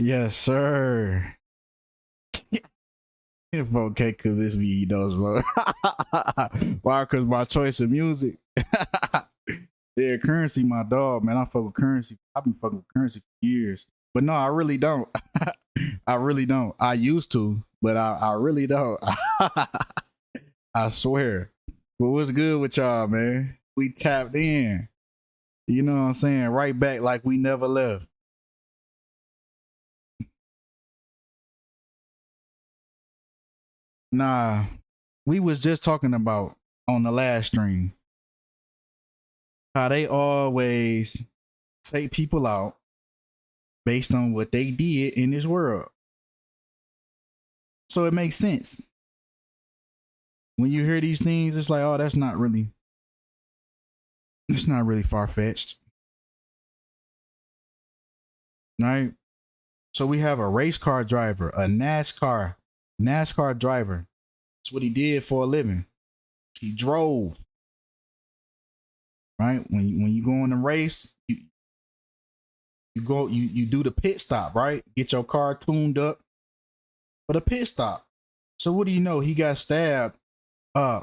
Yes, sir. Kinfolk can't convince me he knows, bro. Why? Because my choice of music. Yeah, Currency, my dog, man. I fuck with Currency. I've been fucking with Currency for years. But no, I really don't. I really don't. I used to, but I really don't. I swear. But what's good with y'all, man? We tapped in. You know what I'm saying? Right back like we never left. Nah, we was just talking about on the last stream how they always take people out based on what they did in this world. So it makes sense. When you hear these things, it's like, oh, it's not really far fetched. Right? So we have a race car driver, a NASCAR driver. That's what he did for a living. He drove. Right? When you go in a race, you do the pit stop, right? Get your car tuned up for the pit stop. So what do you know? He got stabbed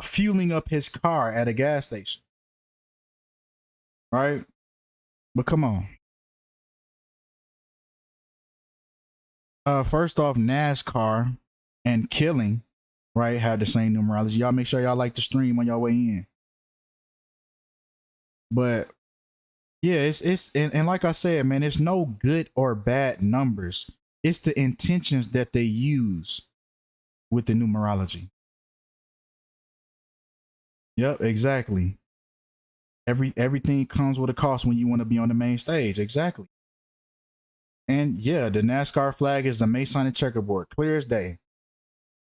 fueling up his car at a gas station. Right? But come on. First off, NASCAR and killing, right, have the same numerology. Y'all make sure y'all like the stream on your way in. But yeah, it's and like I said, man, it's no good or bad numbers. It's the intentions that they use with the numerology. Yep, exactly. Everything comes with a cost when you want to be on the main stage. Exactly. And yeah, the NASCAR flag is the Masonic checkerboard, clear as day.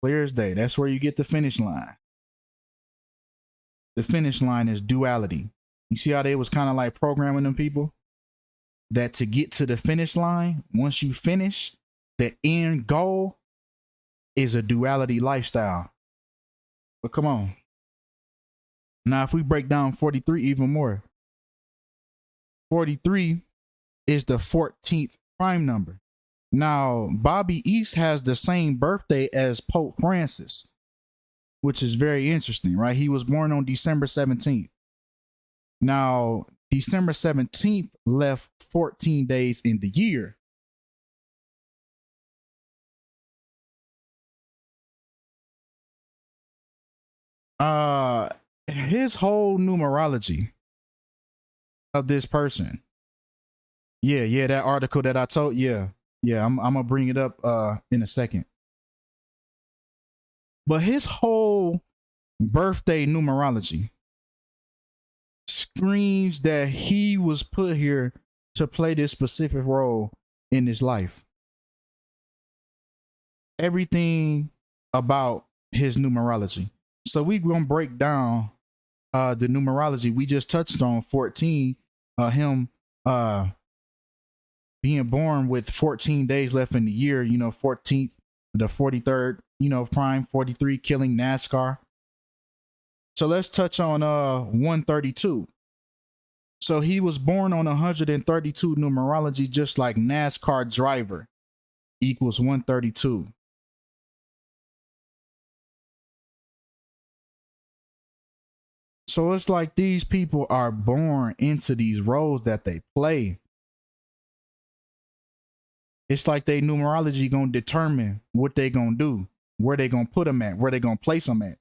Clear as day. That's where you get the finish line. The finish line is duality. You see how they was kind of like programming them people that to get to the finish line, once you finish, the end goal is a duality lifestyle. But come on. Now, if we break down 43 even more, 43 is the 14th prime number. Now, Bobby East has the same birthday as Pope Francis, which is very interesting, right? He was born on December 17th. Now, December 17th left 14 days in the year. His whole numerology of this person. Yeah, that article that I told, yeah, I'm gonna bring it up in a second. But his whole birthday numerology screams that he was put here to play this specific role in his life. Everything about his numerology. So we gonna break down the numerology. We just touched on 14, him being born with 14 days left in the year, 14th, the 43rd, prime, 43, killing NASCAR. So let's touch on 132. So he was born on 132 numerology, just like NASCAR driver equals 132. So it's like these people are born into these roles that they play. It's like they numerology gonna determine what they gonna do, where they gonna put them at, where they gonna place them at.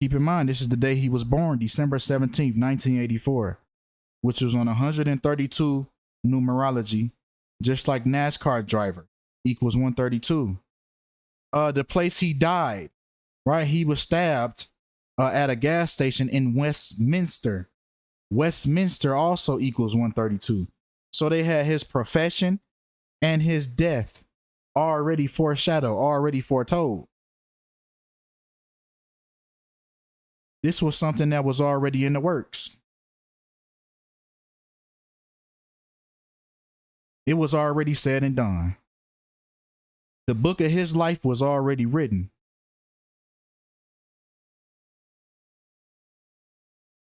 Keep in mind, this is the day he was born, December 17th, 1984, which was on 132 numerology, just like NASCAR driver equals 132. The place he died, right? He was stabbed at a gas station in Westminster. Westminster also equals 132. So they had his profession and his death already foreshadowed, already foretold. This was something that was already in the works. It was already said and done. The book of his life was already written.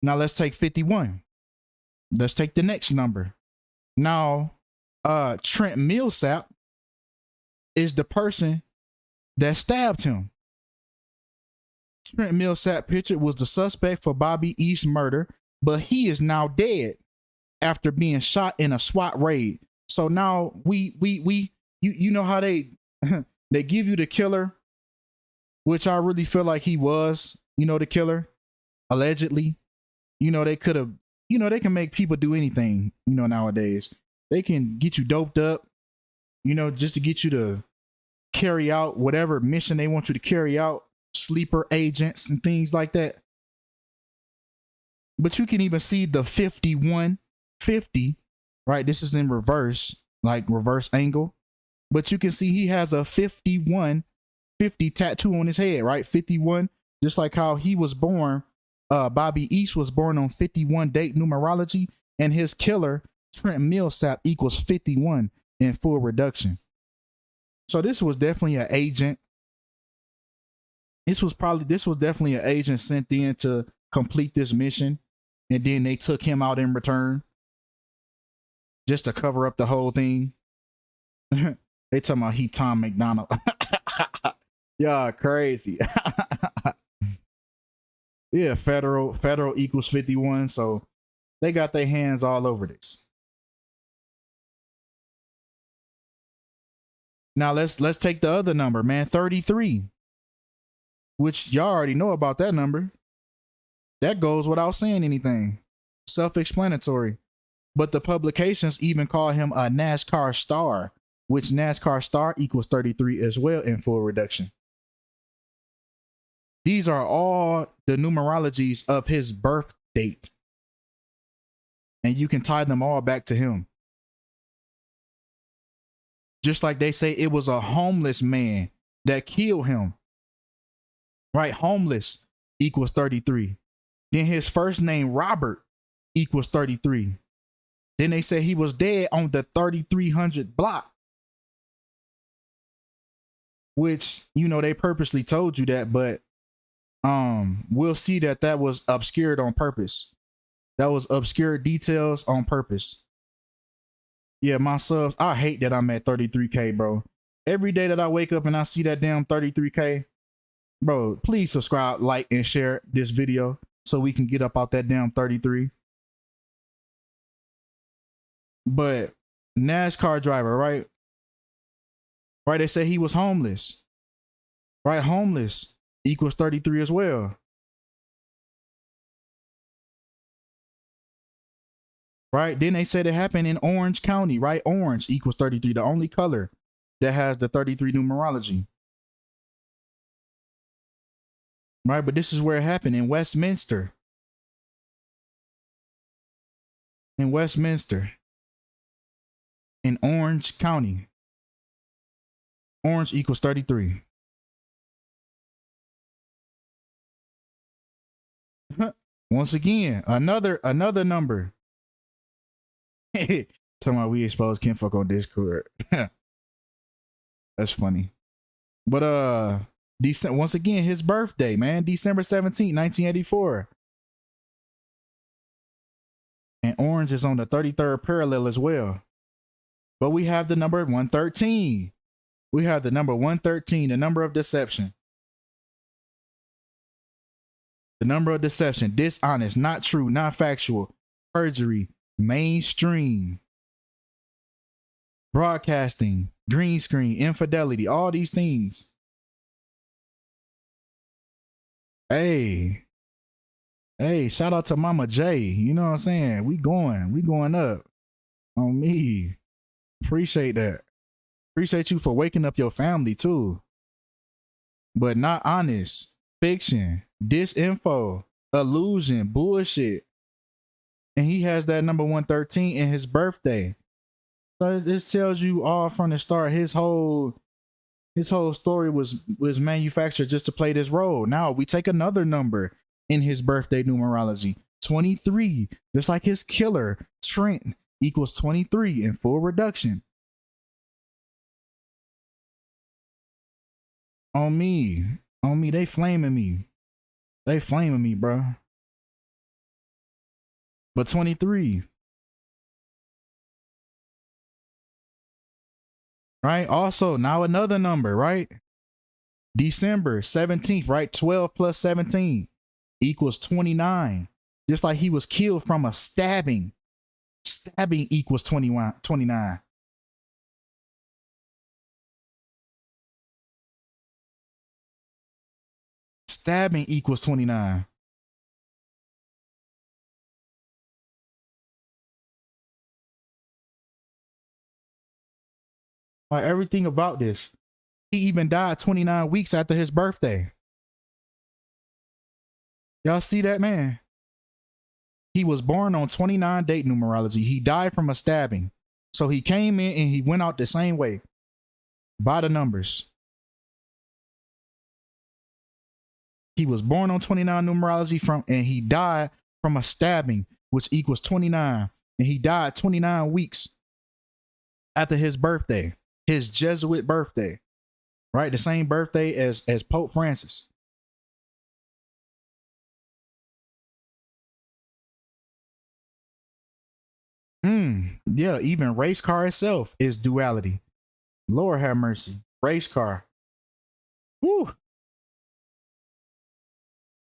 Now let's take 51. Let's take the next number, Now, Trent Millsap is the person that stabbed him. Trent Millsap picture was the suspect for Bobby East's murder, but he is now dead after being shot in a SWAT raid. So now you know how they they give you the killer, which I really feel like he was, the killer, allegedly. They could have, they can make people do anything, nowadays. They can get you doped up, just to get you to carry out whatever mission they want you to carry out, sleeper agents and things like that. But you can even see the 5150, right? This is in reverse, like reverse angle. But you can see he has a 5150 tattoo on his head, right? 51, just like how he was born. Bobby East was born on 51 date numerology, and his killer, Trent Millsap, equals 51 in full reduction. So this was definitely an agent. This was definitely an agent sent in to complete this mission, and then they took him out in return just to cover up the whole thing. They talking about he Tom McDonald. Y'all crazy. Yeah, federal equals 51, so they got their hands all over this. Now let's take the other number, man, 33, which y'all already know about that number. That goes without saying anything. Self-explanatory. But the publications even call him a NASCAR star, which NASCAR star equals 33 as well in full reduction. These are all the numerologies of his birth date. And you can tie them all back to him. Just like they say it was a homeless man that killed him. Right? Homeless equals 33. Then his first name, Robert, equals 33. Then they say he was dead on the 3300 block. Which, they purposely told you that, but we'll see that was obscured on purpose. That was obscured details on purpose. Yeah, my subs, I hate that I'm at 33K, bro. Every day that I wake up and I see that damn 33K, bro, please subscribe, like, and share this video so we can get up out that damn 33. But NASCAR driver, right? Right, they say he was homeless. Right, homeless equals 33 as well. Right, then they said it happened in Orange County, right? Orange equals 33, the only color that has the 33 numerology. Right, but this is where it happened, in Westminster. In Westminster. In Orange County. Orange equals 33. Once again, another number. Talking about we expose Kinfolk on Discord. That's funny. But once again, his birthday, man, December 17th, 1984. And orange is on the 33rd parallel as well. But we have the number 113. We have the number 113, the number of deception. The number of deception, dishonest, not true, not factual, perjury, mainstream, broadcasting, green screen, infidelity, all these things. Hey, shout out to Mama J. You know what I'm saying? We going up on me. Appreciate that. Appreciate you for waking up your family too. But not honest, fiction, disinfo, illusion, bullshit. And he has that number 113 in his birthday. So this tells you all from the start, his whole story was manufactured just to play this role. Now we take another number in his birthday numerology, 23, just like his killer, Trent, equals 23 in full reduction. On me, they flaming me. They flaming me, bro. But 23. right? Also, now another number, right? December 17th, right? 12 plus 17 equals 29. Just like he was killed from a stabbing. Stabbing equals 29. Stabbing equals 29. Like everything about this. He even died 29 weeks after his birthday. Y'all see that, man? He was born on 29 date numerology. He died from a stabbing. So he came in and he went out the same way by the numbers. He was born on 29 numerology and he died from a stabbing, which equals 29. And he died 29 weeks after his birthday, his Jesuit birthday, right? The same birthday as Pope Francis. Yeah, even race car itself is duality. Lord have mercy. Race car. Woo.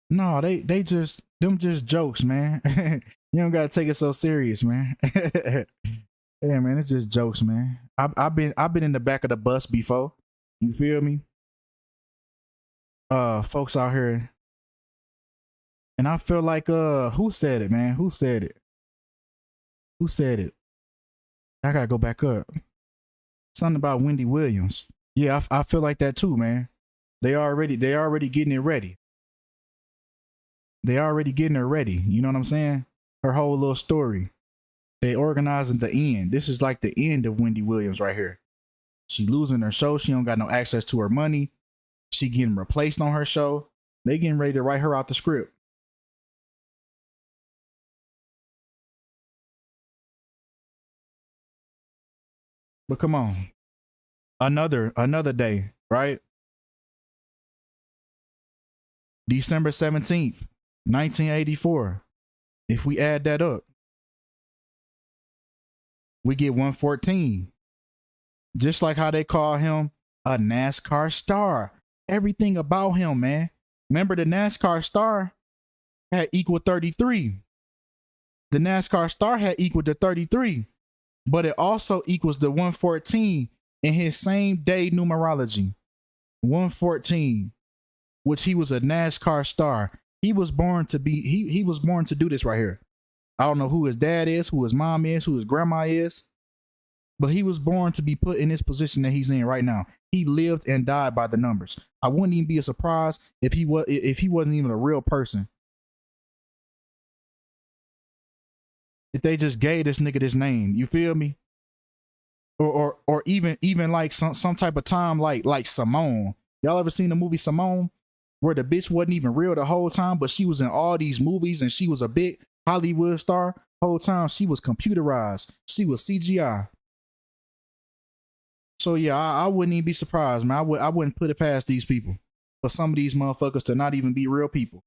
No, they just jokes, man. You don't gotta take it so serious, man. Yeah, man, it's just jokes, man. I've been in the back of the bus before. You feel me? Folks out here, and I feel like who said it, man? Who said it? Who said it? I gotta go back up. Something about Wendy Williams. Yeah, I feel like that too, man. They already getting it ready. They already getting her ready. You know what I'm saying? Her whole little story. They organizing the end. This is like the end of Wendy Williams right here. She losing her show. She don't got no access to her money. She getting replaced on her show. They getting ready to write her out the script. But come on. Another day, right? December 17th, 1984. If we add that up, we get 114. Just like how they call him a NASCAR star. Everything about him, man. Remember the NASCAR star had equal 33. The NASCAR star had equal to 33, but it also equals the 114 in his same day numerology. 114, which he was a NASCAR star. He was born to be, he was born to do this right here. I don't know who his dad is, who his mom is, who his grandma is, but he was born to be put in this position that he's in right now. He lived and died by the numbers. I wouldn't even be a surprise if he wasn't even a real person. If they just gave this nigga this name, you feel me? Or even like some type of time like Simone. Y'all ever seen the movie Simone? Where the bitch wasn't even real the whole time, but she was in all these movies and she was a big Hollywood star. Whole time she was computerized. She was CGI. So yeah, I wouldn't even be surprised, man. I wouldn't put it past these people for some of these motherfuckers to not even be real people.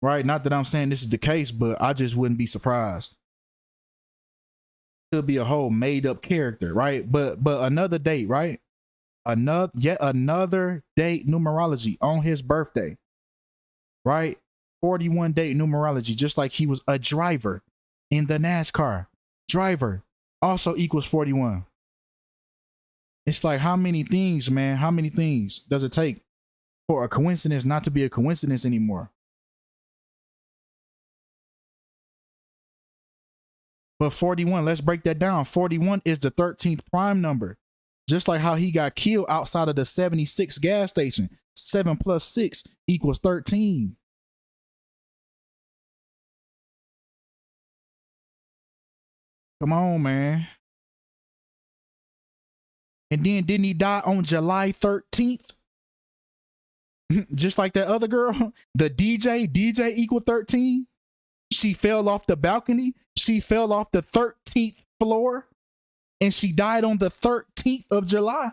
Right? Not that I'm saying this is the case, but I just wouldn't be surprised. Could be a whole made up character, right? But another date, right? Yet another date numerology on his birthday, right? 41 date numerology, just like he was a driver in the NASCAR. Driver also equals 41. It's like, how many things, man? How many things does it take for a coincidence not to be a coincidence anymore? But 41, let's break that down. 41 is the 13th prime number. Just like how he got killed outside of the 76 gas station. 7 plus 6 equals 13. Come on, man. And then didn't he die on July 13th? Just like that other girl, the DJ equal 13. She fell off the balcony. She fell off the 13th floor and she died on the 13th of July.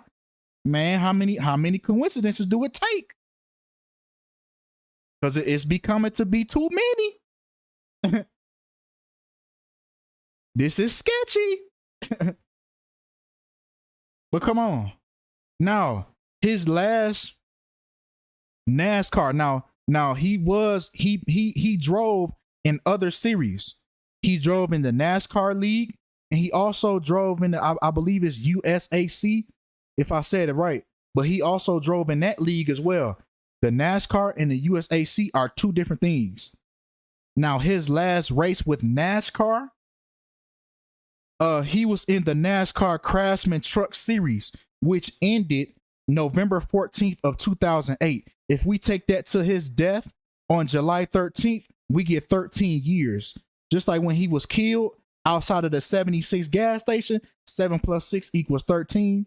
Man, how many coincidences do it take? Because it's becoming to be too many. This is sketchy. But come on. Now, his last NASCAR. Now he drove in other series. He drove in the NASCAR league, and he also drove in the, I believe it's USAC, if I said it right. But he also drove in that league as well. The NASCAR and the USAC are two different things. Now, his last race with NASCAR, he was in the NASCAR Craftsman Truck Series, which ended November 14th of 2008. If we take that to his death on July 13th, we get 13 years. Just like when he was killed outside of the 76 gas station, 7 plus 6 equals 13.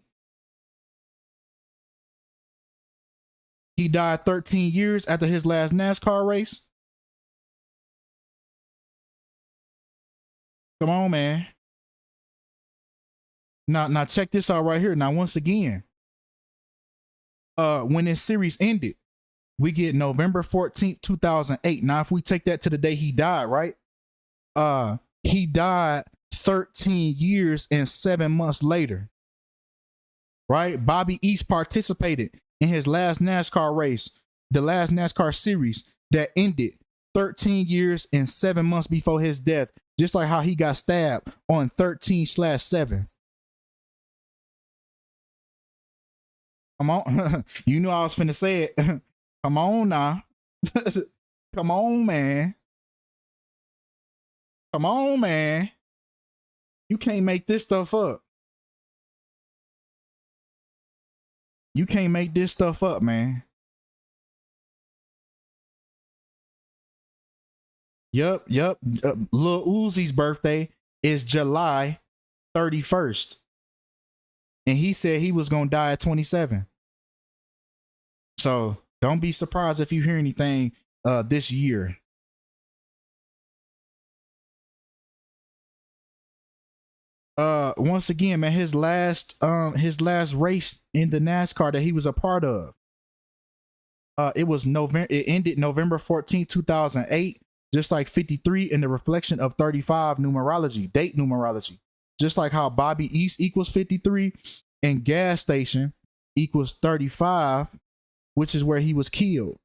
He died 13 years after his last NASCAR race. Come on, man. Now check this out right here. Now, once again, when this series ended, we get November 14th, 2008. Now, if we take that to the day he died, right? He died 13 years and 7 months later. Right? Bobby East participated in his last NASCAR race, the last NASCAR series that ended 13 years and 7 months before his death, just like how he got stabbed on 13/7. Come on. You knew I was finna say it. Come on now. Come on, man. Come on, man. You can't make this stuff up. You can't make this stuff up, man. Yep. Lil Uzi's birthday is July 31st. And he said he was going to die at 27. So don't be surprised if you hear anything this year. Once again, man, his last race in the NASCAR that he was a part of, it ended November 14th, 2008, just like 53 in the reflection of 35 numerology, date numerology. Just like how Bobby East equals 53 and gas station equals 35, which is where he was killed.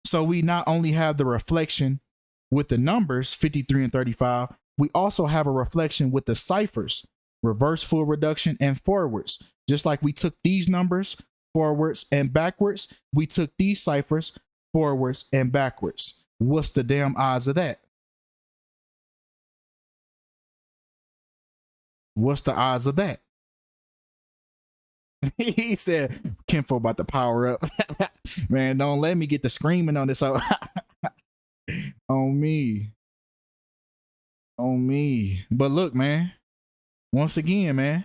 So we not only have the reflection with the numbers 53 and 35, we also have a reflection with the ciphers, reverse, full reduction, and forwards. Just like we took these numbers forwards and backwards, we took these ciphers forwards and backwards. What's the damn odds of that? What's the odds of that? He said, Kinfolk about to power up. Man, don't let me get the screaming on this. On me. On me. But look, man, once again, man,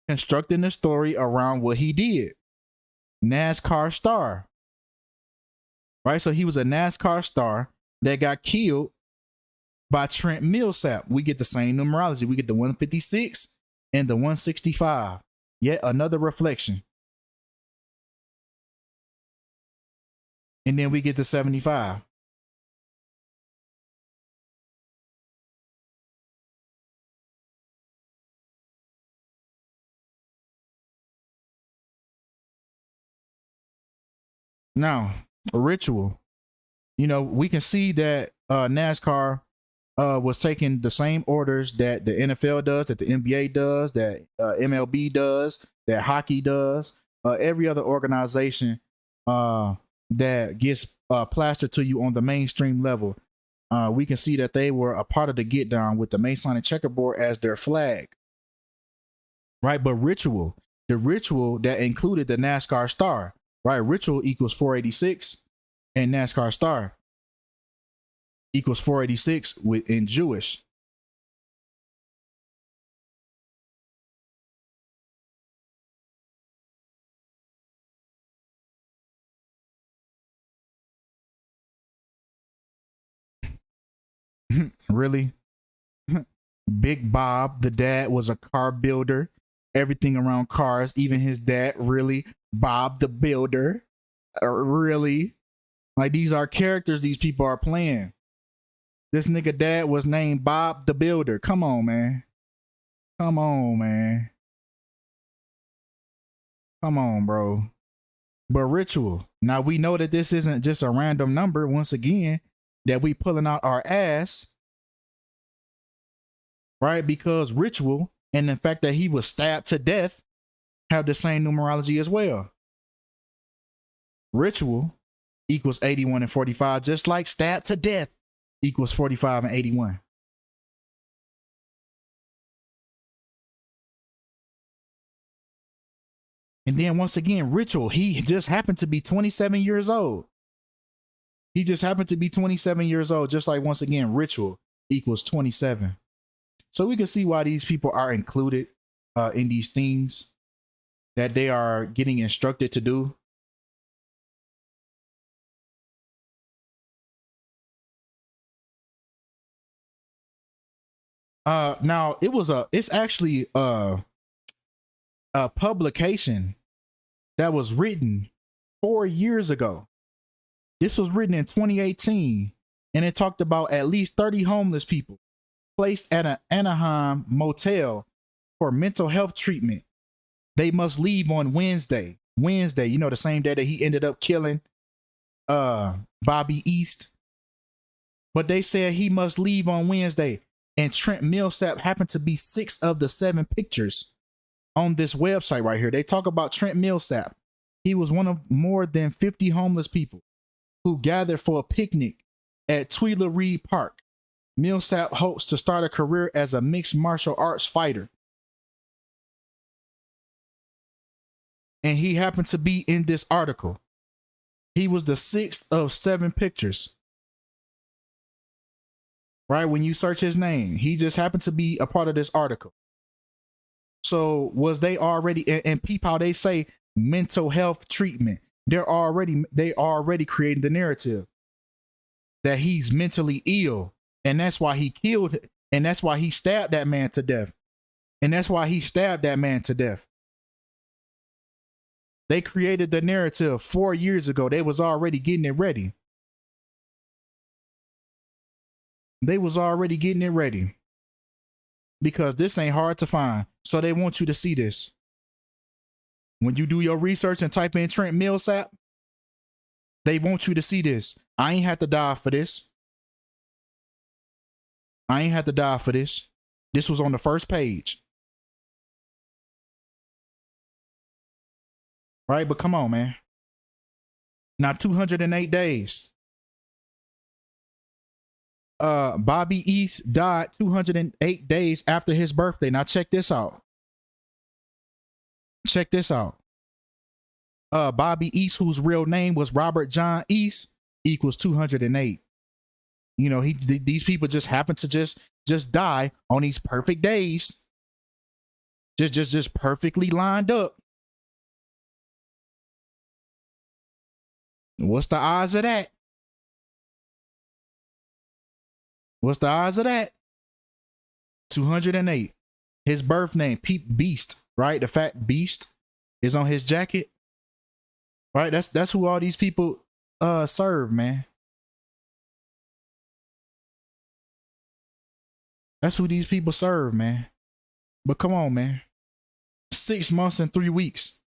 constructing the story around what he did. NASCAR star. Right? So he was a NASCAR star that got killed by Trent Millsap. We get the same numerology. We get the 156 and the 165. Yet another reflection. And then we get the 75. Now, a ritual. You know, we can see that NASCAR was taking the same orders that the NFL does, that the NBA does, that MLB does, that hockey does, every other organization that gets plastered to you on the mainstream level. We can see that they were a part of the get down with the Masonic checkerboard as their flag. Right? But ritual, the ritual that included the NASCAR star, right? Ritual equals 486 and NASCAR star equals 486 in Jewish. Really? Big Bob, the dad, was a car builder. Everything around cars, even his dad, really? Bob the Builder? Really? Like, these are characters these people are playing. This nigga dad was named Bob the Builder. Come on, man. Come on, man. Come on, bro. But ritual. Now we know that this isn't just a random number, once again, that we pulling out our ass, right? Because ritual and the fact that he was stabbed to death have the same numerology as well. Ritual equals 81 and 45, just like stabbed to death equals 45 and 81. And then once again, ritual, he just happened to be 27 years old. He just happened to be 27 years old, just like once again, ritual equals 27. So we can see why these people are included in these things that they are getting instructed to do. Now it's actually a publication that was written 4 years ago. This was written in 2018, and it talked about at least 30 homeless people placed at an Anaheim motel for mental health treatment. They must leave on Wednesday. Wednesday, you know, the same day that he ended up killing Bobby East. But they said he must leave on Wednesday. And Trent Millsap happened to be 6 of the 7 pictures on this website right here. They talk about Trent Millsap. He was one of more than 50 homeless people who gathered for a picnic at Tuileries Park. Millsap hopes to start a career as a mixed martial arts fighter. And he happened to be in this article. He was the 6th of 7 pictures. Right? When you search his name, he just happened to be a part of this article. So was they already, and peep how they say mental health treatment. They already creating the narrative that he's mentally ill. And that's why he killed, and that's why he stabbed that man to death. And that's why he stabbed that man to death. They created the narrative 4 years ago. They was already getting it ready. They was already getting it ready. Because this ain't hard to find. So they want you to see this. When you do your research and type in Trent Millsap, they want you to see this. I ain't had to die for this. I ain't had to die for this. This was on the first page. Right? But come on, man. Now, 208 days. Bobby East died 208 days after his birthday. Now, check this out. Check this out. Bobby East, whose real name was Robert John East, equals 208. You know, these people just happen to just die on these perfect days. Just perfectly lined up. What's the odds of that? What's the odds of that? 208. His birth name, Pete Beast, right? The fat beast is on his jacket. Right? That's who all these people serve, man. That's who these people serve, man. But come on, man. 6 months and 3 weeks.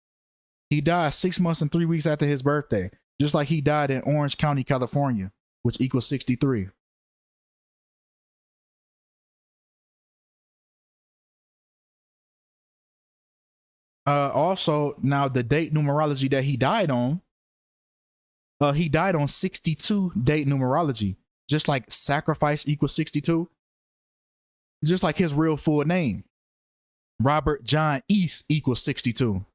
He died 6 months and 3 weeks after his birthday. Just like he died in Orange County, California, which equals 63. Also, now the date numerology that he died on 62 date numerology, just like sacrifice equals 62, just like his real full name. Robert John East equals 62.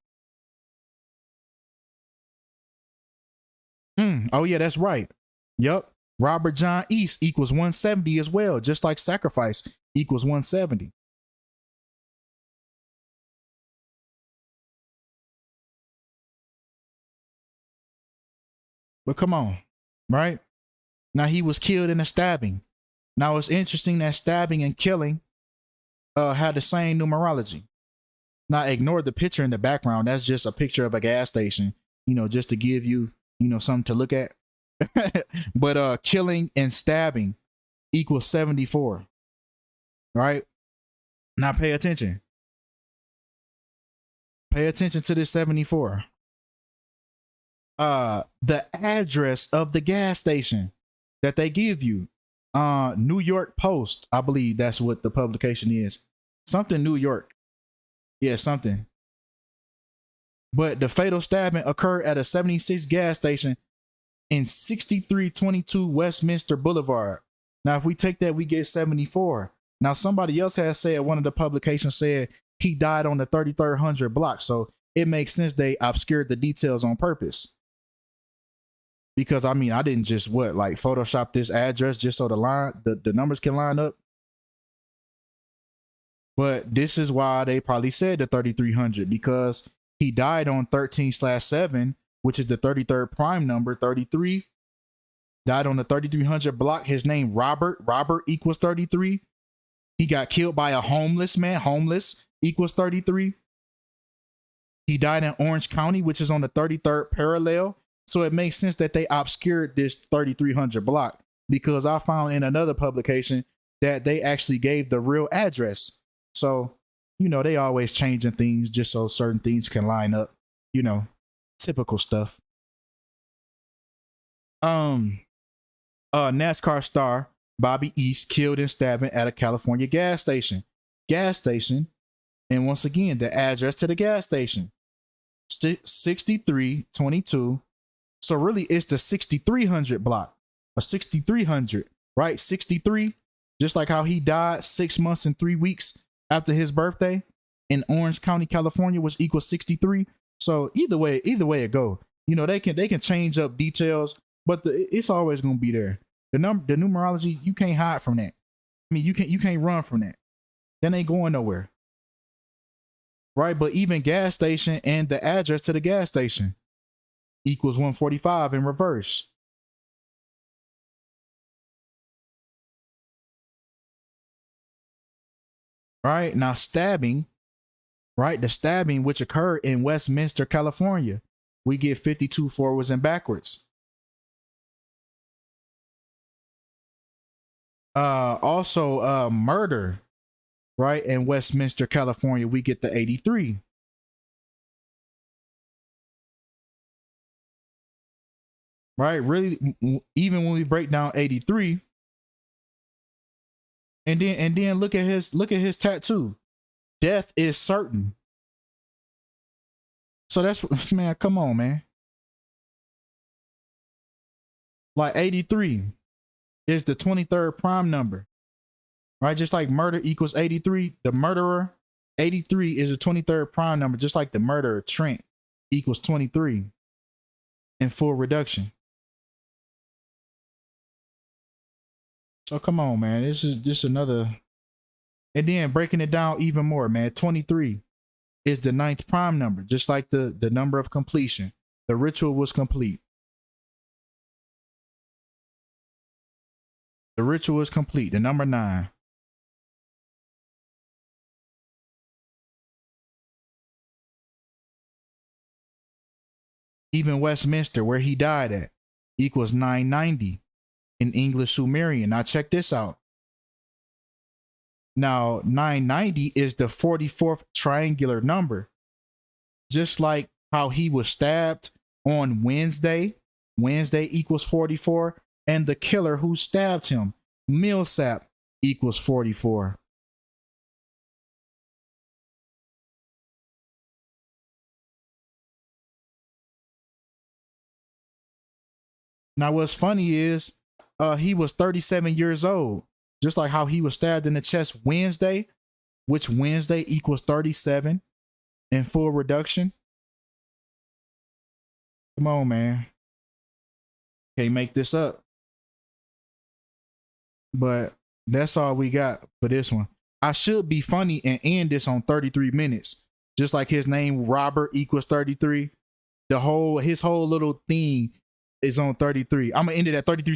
Oh yeah, that's right. Yep. Robert John East equals 170 as well, just like sacrifice equals 170. But come on, right? Now he was killed in a stabbing. Now it's interesting that stabbing and killing had the same numerology. Now ignore the picture in the background. That's just a picture of a gas station, you know, just to give you, you know, something to look at. But killing and stabbing equals 74. Right? Now pay attention. Pay attention to this 74. The address of the gas station that they give you. New York Post, I believe that's what the publication is. Something New York. Yeah, something. But the fatal stabbing occurred at a 76 gas station in 6322 Westminster Boulevard. Now, if we take that, we get 74. Now, somebody else has said, one of the publications said he died on the 3300 block. So it makes sense they obscured the details on purpose. Because I mean, I didn't just Photoshop this address just so the numbers can line up. But this is why they probably said the 3300, because he died on 13/7, which is the 33rd prime number, 33. Died on the 3300 block. His name Robert. Robert equals 33. He got killed by a homeless man. Homeless equals 33. He died in Orange County, which is on the 33rd parallel. So it makes sense that they obscured this 3300 block, because I found in another publication that they actually gave the real address. So, you know, they always changing things just so certain things can line up, you know, typical stuff. NASCAR star Bobby East killed and stabbing at a California gas station. And once again, the address to the gas station, 6322. So really it's the 6300 block, or 6300, right? 63, just like how he died 6 months and 3 weeks after his birthday in Orange County, California, which equals 63. So either way it go, you know, they can change up details, but it's always going to be there. The numerology, you can't hide from that. I mean, you can't run from that. That ain't going nowhere. Right? But even gas station and the address to the gas station equals 145 in reverse. Right? Now stabbing, right? The stabbing which occurred in Westminster, California, we get 52 forwards and backwards. Also murder, right? In Westminster, California, we get the 83. Right? Really, even when we break down 83, and then look at his tattoo. Death is certain. So that's, man, come on, man. Like 83 is the 23rd prime number. Right? Just like murder equals 83, the murderer, 83 is the 23rd prime number, just like the murderer, Trent, equals 23 in full reduction. So come on, man. This is just another. And then breaking it down even more, man. 23 is the 9th prime number, just like the number of completion. The ritual was complete. The ritual is complete. The number 9. Even Westminster, where he died at, equals 990 in English Sumerian. Now check this out. Now 990 is the 44th triangular number. Just like how he was stabbed on Wednesday. Wednesday equals 44. And the killer who stabbed him, Millsap, equals 44. Now what's funny is he was 37 years old, just like how he was stabbed in the chest Wednesday, which Wednesday equals 37 in full reduction. Come on, man. Can't make this up. But that's all we got for this one. I should be funny and end this on 33 minutes, just like his name Robert equals 33. His whole little thing is on 33. I'm gonna end it at 33 seconds.